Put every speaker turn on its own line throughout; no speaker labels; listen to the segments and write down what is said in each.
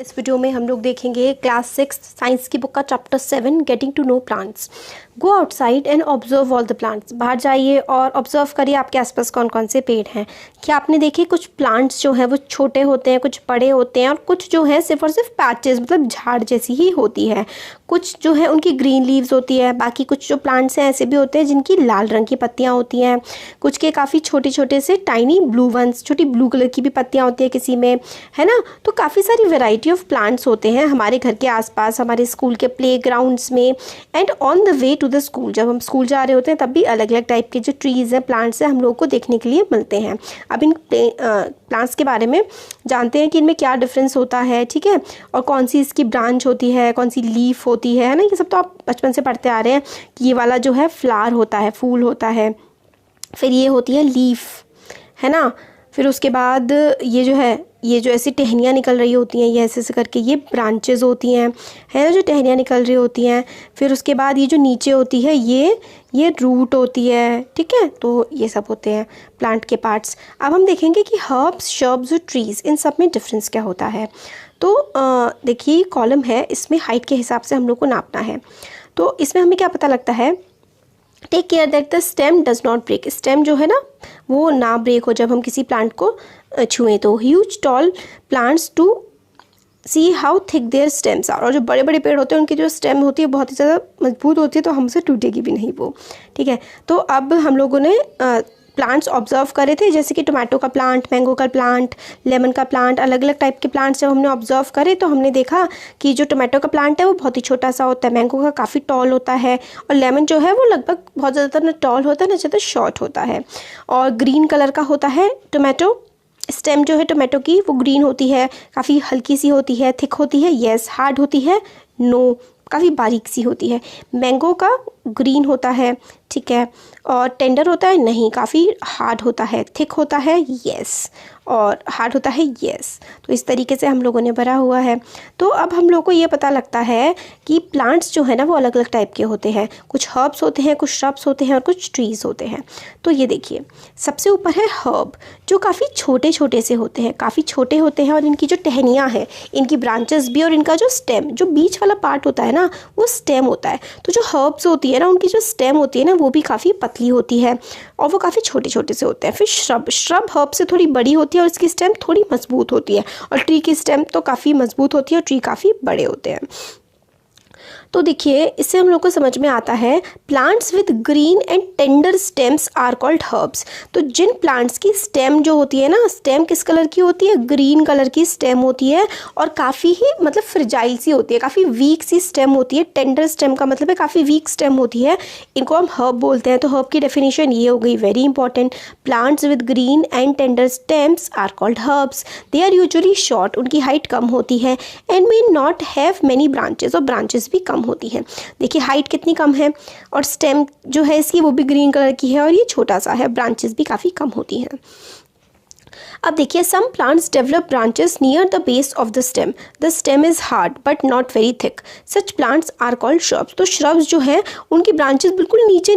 इस वीडियो में हम लोग देखेंगे क्लास 6 साइंस की बुक का chapter 7 getting to know plants. Go outside and observe all the plants. बाहर जाइए और ऑब्जर्व करिए आपके आसपास कौन कौन से पेड़ हैं। क्या आपने देखे कुछ प्लांट्स जो हैं वो छोटे होते हैं, कुछ बड़े होते हैं और कुछ जो है सिर्फ और सिर्फ पैचेस मतलब झाड़ जैसी ही होती है। कुछ जो है उनकी ग्रीन लीव्स होती है, बाकी कुछ जो प्लांट्स हैं ऐसे भी होते हैं जिनकी लाल रंग की पत्तियाँ होती हैं। कुछ के काफ़ी छोटे छोटे से टाइनी ब्लू वंस, छोटी ब्लू कलर की भी पत्तियाँ होती है किसी में, है ना। तो काफ़ी सारी वेराइटी ऑफ प्लांट्स होते हैं हमारे घर के आसपास, हमारे स्कूल के प्लेग्राउंड्स में and on the way to the school. जब हम स्कूल जा रहे होते हैं तब भी अलग अलग टाइप के जो ट्रीज़ हैं, प्लांट्स हैं, हम लोगों को देखने के लिए मिलते हैं। अब इन प्लांट्स के बारे में जानते हैं कि इनमें क्या डिफरेंस होता है, ठीक है, और कौन सी इसकी ब्रांच होती है, कौन सी लीफ होती है ना। ये सब तो आप बचपन से पढ़ते आ रहे हैं कि ये वाला जो है फ्लावर होता है, फूल होता है, फिर ये होती है लीफ, है ना। फिर उसके बाद ये जो ऐसी टहनियाँ निकल रही होती हैं, ये ऐसे ऐसे करके ये ब्रांचेस होती हैं, है ना, जो टहनियाँ निकल रही होती हैं। फिर उसके बाद ये जो नीचे होती है ये रूट होती है, ठीक है। तो ये सब होते हैं प्लांट के पार्ट्स। अब हम देखेंगे कि हर्ब्स, शर्ब्स और ट्रीज़, इन सब में डिफरेंस क्या होता है। तो देखिए कॉलम है, इसमें हाइट के हिसाब से हम लोग को नापना है। तो इसमें हमें क्या पता लगता है, take care that the stem does not break. Stem जो है ना वो ना ब्रेक हो जब हम किसी प्लांट को छुएं। तो huge tall plants to see how thick their stems are. और जो बड़े बड़े पेड़ होते हैं उनकी जो स्टेम होती है बहुत ही ज़्यादा मजबूत होती है, तो हमसे टूटेगी भी नहीं वो, ठीक है। तो अब हम लोगों ने प्लांट्स ऑब्जर्व करे थे, जैसे कि टोमेटो का प्लांट, मैंगो का प्लांट, लेमन का प्लांट, अलग अलग टाइप के प्लांट्स जब हमने ऑब्जर्व करे तो हमने देखा कि जो टोमेटो का प्लांट है वो बहुत ही छोटा सा होता है, मैंगो का काफ़ी टॉल होता है, और लेमन जो है वो लगभग बहुत ज़्यादा ना टॉल होता है ना ज़्यादा शॉर्ट होता है। और ग्रीन कलर का होता है टोमेटो। स्टेम जो है टोमेटो की वो ग्रीन होती है, काफ़ी हल्की सी होती है, थिक होती है, येस। हार्ड होती है, नो, काफ़ी बारीक सी होती है। मैंगो का ग्रीन होता है, ठीक है, और टेंडर होता है, नहीं, काफ़ी हार्ड होता है, थिक होता है, येस, और हार्ड होता है, येस। तो इस तरीके से हम लोगों ने भरा हुआ है। तो अब हम लोग को ये पता लगता है कि प्लांट्स जो है ना वो अलग अलग टाइप के होते हैं। कुछ हर्ब्स होते हैं, कुछ श्रब्स होते हैं और कुछ ट्रीज़ होते हैं। तो ये देखिए सबसे ऊपर है हर्ब, जो काफ़ी छोटे छोटे से होते हैं, काफ़ी छोटे होते हैं, और इनकी जो टहनियाँ हैं, इनकी ब्रांचेस भी, और इनका जो स्टेम, जो बीच वाला पार्ट होता है ना वो स्टेम होता है। तो जो हर्ब्स होती है ना उनकी जो स्टेम होती है ना वो भी काफ़ी पतली होती है और वो काफ़ी छोटे छोटे से होते हैं। फिर श्रब हर्ब से थोड़ी बड़ी होती है और इसकी स्टेम थोड़ी मजबूत होती है, और ट्री की स्टेम तो काफ़ी मजबूत होती है और ट्री काफ़ी बड़े होते हैं। तो देखिए इससे हम लोग को समझ में आता है plants with green and tender stems are called herbs. तो जिन प्लांट्स की स्टेम जो होती है ना, स्टेम किस कलर की होती है, ग्रीन कलर की स्टेम होती है, और काफ़ी ही मतलब फ्रिजाइल सी होती है, काफ़ी वीक सी स्टेम होती है। टेंडर स्टेम का मतलब है काफ़ी वीक स्टेम होती है, इनको हम हर्ब बोलते हैं। तो हर्ब की डेफिनेशन ये हो गई, very important. Plants with green and tender stems are called herbs. They are usually short, उनकी हाइट कम होती है, and may not have many branches, और ब्रांचेस भी कम होती है। देखिए हाइट कितनी कम है, और स्टेम जो है इसकी वो भी ग्रीन कलर की है, और ये छोटा सा है, ब्रांचेस भी काफ़ी कम होती हैं। अब देखिए some plants develop branches near the base of the stem. The stem is hard but not very thick, such plants are called shrubs. तो श्रब्स जो है उनकी ब्रांचेस बिल्कुल नीचे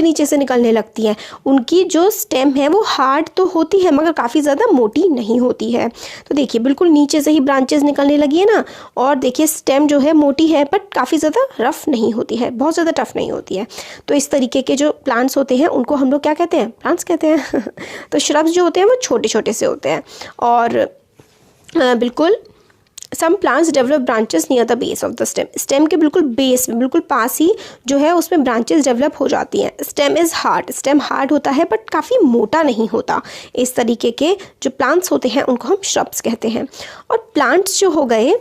नीचे से निकलने लगती हैं। उनकी जो स्टेम है वो हार्ड तो होती है मगर काफ़ी ज़्यादा मोटी नहीं होती है। तो देखिए बिल्कुल नीचे से ही ब्रांचेस निकलने लगी है ना, और देखिए स्टेम जो है मोटी है बट काफ़ी ज़्यादा रफ नहीं होती है, बहुत ज़्यादा टफ नहीं होती है। तो इस तरीके के जो प्लांट्स होते हैं उनको हम लोग क्या कहते हैं, प्लांट्स कहते हैं। तो श्रब्स जो होते हैं वो छोटे छोटे से होते हैं, और बिल्कुल some plants develop branches near the base of the stem. Stem के बिल्कुल बेस में, बिल्कुल पास ही जो है उसमें ब्रांचेस डेवलप हो जाती हैं। Stem is hard, stem hard होता है बट काफ़ी मोटा नहीं होता। इस तरीके के जो प्लांट्स होते हैं उनको हम श्रब्स कहते हैं। और प्लांट्स जो हो गए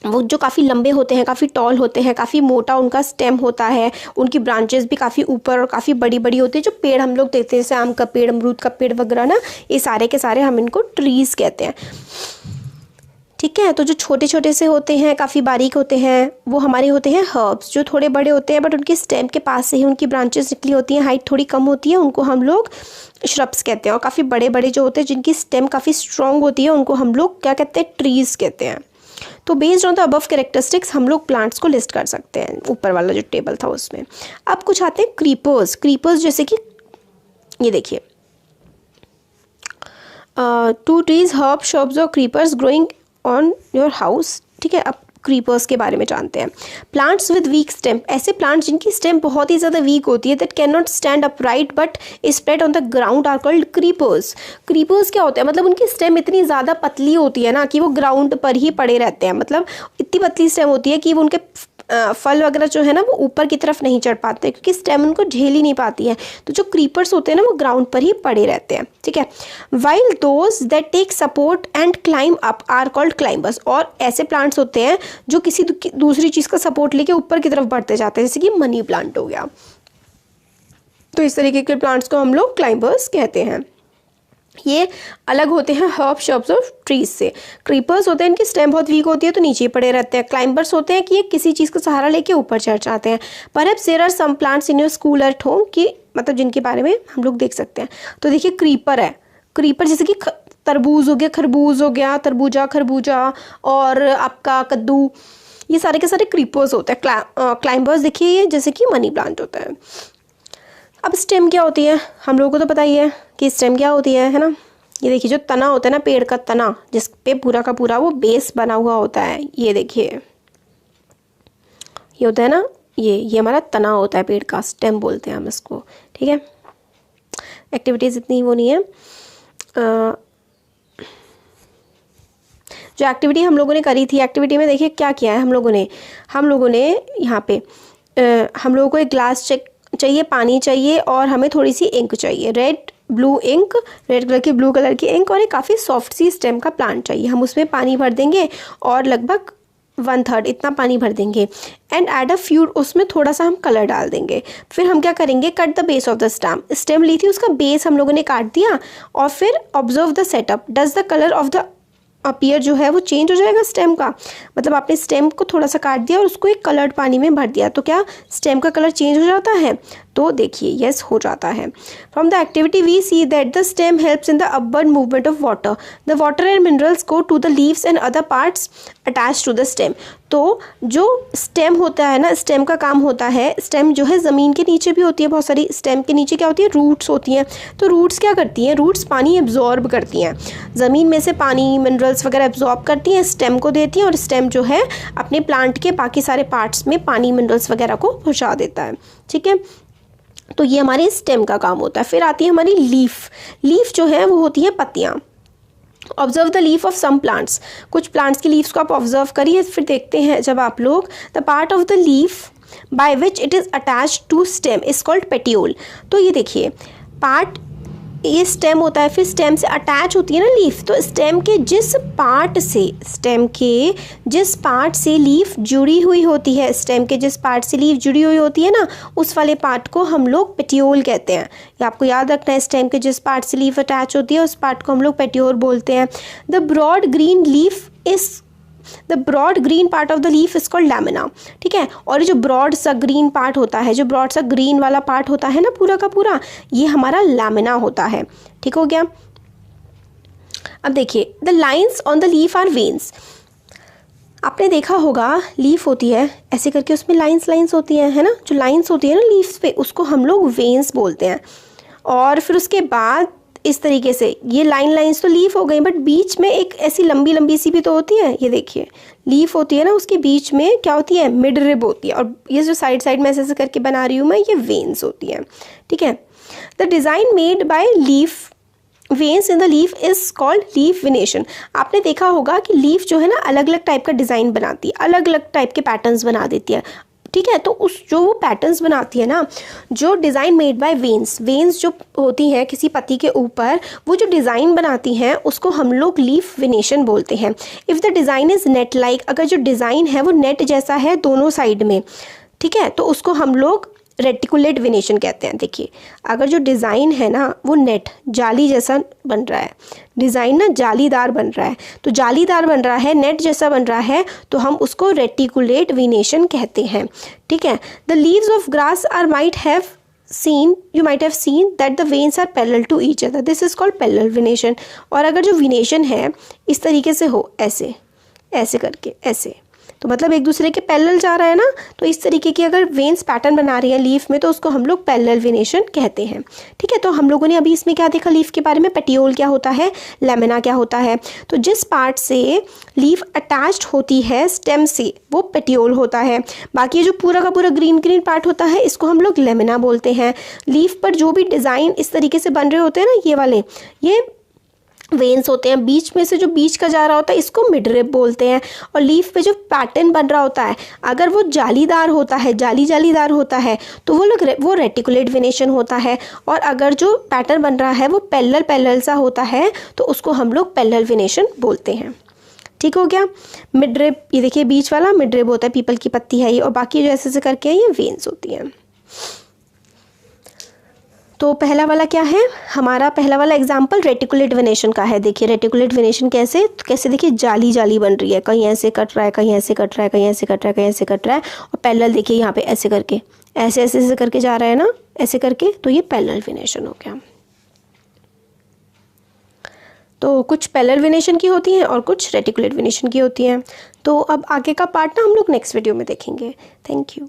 वो जो काफ़ी लंबे होते हैं, काफ़ी टॉल होते हैं, काफ़ी मोटा उनका स्टेम होता है, उनकी ब्रांचेस भी काफ़ी ऊपर और काफ़ी बड़ी बड़ी होती है। जो पेड़ हम लोग देखते हैं जैसे आम का पेड़, अमरूद का पेड़ वगैरह ना, ये सारे के सारे हम इनको ट्रीज़ कहते हैं, ठीक है। तो जो छोटे छोटे से होते हैं, काफ़ी बारीक होते हैं, वो हमारे होते हैं हर्ब्स। जो थोड़े बड़े होते हैं बट उनके स्टेम के पास से ही उनकी ब्रांचेस निकली होती हैं, हाइट थोड़ी कम होती है, उनको हम लोग श्रब्स कहते हैं। और काफ़ी बड़े बड़े जो होते हैं जिनकी स्टेम काफ़ी स्ट्रॉन्ग होती है उनको हम लोग क्या कहते हैं, ट्रीज़ कहते हैं। तो based on the above characteristics हम लोग प्लांट्स को लिस्ट कर सकते हैं, ऊपर वाला जो टेबल था उसमें। अब कुछ आते हैं क्रीपर्स। क्रीपर्स जैसे कि ये देखिए, 2 trees, herb shrubs और creepers growing on your house. ठीक है, अब क्रीपर्स के बारे में जानते हैं। प्लांट्स विद वीक स्टेम, ऐसे प्लांट्स जिनकी स्टेम बहुत ही ज़्यादा वीक होती है, that can not stand upright but spread on the ground, are called creepers. Creepers क्या होते हैं, मतलब उनकी स्टेम इतनी ज़्यादा पतली होती है ना कि वो ग्राउंड पर ही पड़े रहते हैं, मतलब इतनी पतली स्टेम होती है कि वो उनके फल वगैरह जो है ना वो ऊपर की तरफ नहीं चढ़ पाते क्योंकि स्टेम उनको झेल ही नहीं पाती है। तो जो क्रीपर्स होते हैं ना वो ग्राउंड पर ही पड़े रहते हैं। ठीक है, while those that take support and climb up are called climbers, और ऐसे प्लांट्स होते हैं जो किसी दूसरी चीज़ का सपोर्ट लेके ऊपर की तरफ बढ़ते जाते हैं, जैसे कि मनी प्लांट हो गया। तो इस तरीके के प्लांट्स को हम लोग क्लाइंबर्स कहते हैं। ये अलग होते हैं हर्ब शर्ब्स ऑफ ट्रीज से। क्रीपर्स होते हैं इनकी स्टेम बहुत वीक होती है तो नीचे पड़े रहते हैं। क्लाइंबर्स होते हैं कि ये किसी चीज़ का सहारा लेके ऊपर चढ़ जाते हैं। Perhaps there are some plants in your school at home, कि मतलब जिनके बारे में हम लोग देख सकते हैं। तो देखिए क्रीपर है, क्रीपर जैसे कि तरबूज हो गया, खरबूज हो गया, तरबूजा, खरबूजा, और आपका कद्दू, ये सारे के सारे क्रीपर्स होते हैं। क्लाइंबर्स देखिए ये जैसे कि मनी प्लांट होता है। अब स्टेम क्या होती है, हम लोगों को तो पता ही है कि स्टेम क्या होती है ना। ये देखिए जो तना होता है ना, पेड़ का तना, जिस पे पूरा का पूरा वो बेस बना हुआ होता है, ये देखिए ये होता है ना, ये हमारा तना होता है पेड़ का, स्टेम बोलते हैं हम इसको। ठीक है, एक्टिविटीज़ इतनी वो नहीं है। जो एक्टिविटी हम लोगों ने करी थी, एक्टिविटी में देखिए क्या किया है हम लोगों ने यहाँ पे हम लोगों को एक ग्लास चाहिए, पानी चाहिए, और हमें थोड़ी सी इंक चाहिए, रेड ब्लू कलर की इंक, और एक काफ़ी सॉफ्ट सी स्टेम का प्लांट चाहिए। हम उसमें पानी भर देंगे और लगभग 1/3 इतना पानी भर देंगे, एंड एड अ फ्यू, उसमें थोड़ा सा हम कलर डाल देंगे। फिर हम क्या करेंगे, cut the base of the stem ली थी, उसका बेस हम लोगों ने काट दिया, और फिर observe the setup, does the colour of the appear जो है वो चेंज हो जाएगा स्टेम का। मतलब आपने स्टेम को थोड़ा सा काट दिया और उसको एक कलर्ड पानी में भर दिया, तो क्या स्टेम का कलर चेंज हो जाता है? तो देखिए यस हो जाता है। From the activity we see that the stem helps in the upward movement of water, the water and minerals go to the leaves and other parts attach to the stem. तो जो stem होता है ना, stem का काम होता है, stem जो है ज़मीन के नीचे भी होती है, बहुत सारी स्टेम के नीचे क्या होती है, रूट्स होती हैं। तो रूट्स क्या करती हैं, रूट्स पानी एब्जॉर्ब करती हैं, ज़मीन में से पानी मिनरल्स वगैरह एब्जॉर्ब करती हैं, स्टेम को देती हैं, और स्टेम जो है अपने प्लांट के बाकी सारे पार्ट्स में पानी मिनरल्स वगैरह को पहुँचा देता है। ठीक है, तो ये हमारे स्टेम का काम होता है। फिर आती है हमारी लीफ जो है वो होती है पत्तियाँ। Observe the leaf of some plants, कुछ प्लांट्स की लीव्स को आप ऑब्जर्व करिए, फिर देखते हैं जब आप लोग, the part of the leaf by which it is attached to stem is called petiole. तो ये देखिए पार्ट, ये स्टेम होता है, फिर स्टेम से अटैच होती है ना लीफ, तो स्टेम के जिस पार्ट से लीफ जुड़ी हुई होती है, स्टेम के जिस पार्ट से लीफ जुड़ी हुई होती है ना, उस वाले पार्ट को हम लोग पेटियोल कहते हैं। ये आपको याद रखना है, स्टेम के जिस पार्ट से लीफ अटैच होती है उस पार्ट को हम लोग पेटियोल बोलते हैं। The broad green part of the leaf is called lamina. ठीक है, और ये जो ब्रॉड सा ग्रीन पार्ट होता है, जो ब्रॉड सा ग्रीन वाला पार्ट होता है ना पूरा का पूरा, ये हमारा लैमिना होता है। ठीक हो गया। अब देखिए the lines on the leaf are veins. आपने देखा होगा लीफ होती है ऐसे करके, उसमें लाइन्स होती हैं, है ना, जो लाइन्स होती है ना लीव्स पे, उसको हम लोग वेन्स बोलते हैं। और फिर उसके बाद इस तरीके से ये लाइन्स तो लीफ हो गई, बट बीच में एक ऐसी लंबी सी भी तो होती है। ये देखिए लीफ होती है ना, उसके बीच में क्या होती है, मिड रिब होती है, और ये जो साइड में ऐसे करके बना रही हूँ मैं, ये वेन्स होती हैं। ठीक है, the design made by leaf veins in the leaf is called leaf venation. आपने देखा होगा कि लीफ जो है ना अलग अलग टाइप का डिज़ाइन बनाती है, अलग अलग टाइप के पैटर्न्स बना देती है। ठीक है, तो उस जो वो पैटर्न्स बनाती है ना, जो डिज़ाइन मेड बाय वेन्स जो होती हैं किसी पत्ती के ऊपर, वो जो डिज़ाइन बनाती हैं उसको हम लोग लीफ वेनेशन बोलते हैं। If the design is net like, अगर जो डिज़ाइन है वो नेट जैसा है दोनों साइड में, ठीक है, तो उसको हम लोग रेटिकुलेट वेनेशन कहते हैं। देखिए अगर जो डिज़ाइन है ना वो नेट जाली जैसा बन रहा है, डिज़ाइन ना जालीदार बन रहा है, तो जालीदार बन रहा है, नेट जैसा बन रहा है, तो हम उसको रेटिकुलेट वेनेशन कहते हैं। ठीक है, the leaves of grass are you might have seen that the veins are parallel to each other, this is called parallel venation। और अगर जो वेनेशन है इस तरीके से हो, ऐसे करके ऐसे, तो मतलब एक दूसरे के पैरेलल जा रहा है ना, तो इस तरीके की अगर वेन्स पैटर्न बना रही है लीफ में तो उसको हम लोग पैरेलल वेनेशन कहते हैं। ठीक है, तो हम लोगों ने अभी इसमें क्या देखा लीफ के बारे में, पेटियोल क्या होता है, लेमिना क्या होता है। तो जिस पार्ट से लीफ अटैच्ड होती है स्टेम से वो पेटियोल होता है। बाकी ये जो पूरा का पूरा ग्रीन ग्रीन पार्ट होता है इसको हम लोग लेमिना बोलते हैं। लीफ पर जो भी डिज़ाइन इस तरीके से बन रहे होते हैं ना, ये वाले ये वेन्स होते हैं, बीच में से जो बीच का जा रहा होता है इसको मिडरिब बोलते हैं। और लीफ पे जो पैटर्न बन रहा होता है अगर वो जालीदार होता है, जालीदार होता है तो वो रेटिकुलेट वेनेशन होता है। और अगर जो पैटर्न बन रहा है वो पैरेलल सा होता है तो उसको हम लोग पैरेलल वेनेशन बोलते हैं। ठीक हो गया। मिडरिब, ये देखिए बीच वाला मिडरिब होता है, पीपल की पत्ती है ये, और बाकी जो ऐसे करके है ये वेन्स होती हैं। तो पहला वाला क्या है, हमारा पहला वाला एग्जाम्पल रेटिकुलेट वेनेशन का है। देखिए रेटिकुलेट वेनेशन कैसे देखिए जाली बन रही है, कहीं ऐसे कट रहा है, कहीं ऐसे कट रहा है, कहीं ऐसे कट रहा है, कहीं ऐसे कट रहा है। और पैरेलल देखिए यहाँ पे ऐसे करके ऐसे करके जा रहा है ना, ऐसे करके, तो ये पैरेलल वेनेशन हो गया। तो कुछ पैरेलल वेनेशन की होती हैं और कुछ रेटिकुलेट वेनेशन की होती हैं। तो अब आगे का पार्ट ना हम लोग नेक्स्ट वीडियो में देखेंगे। Thank you.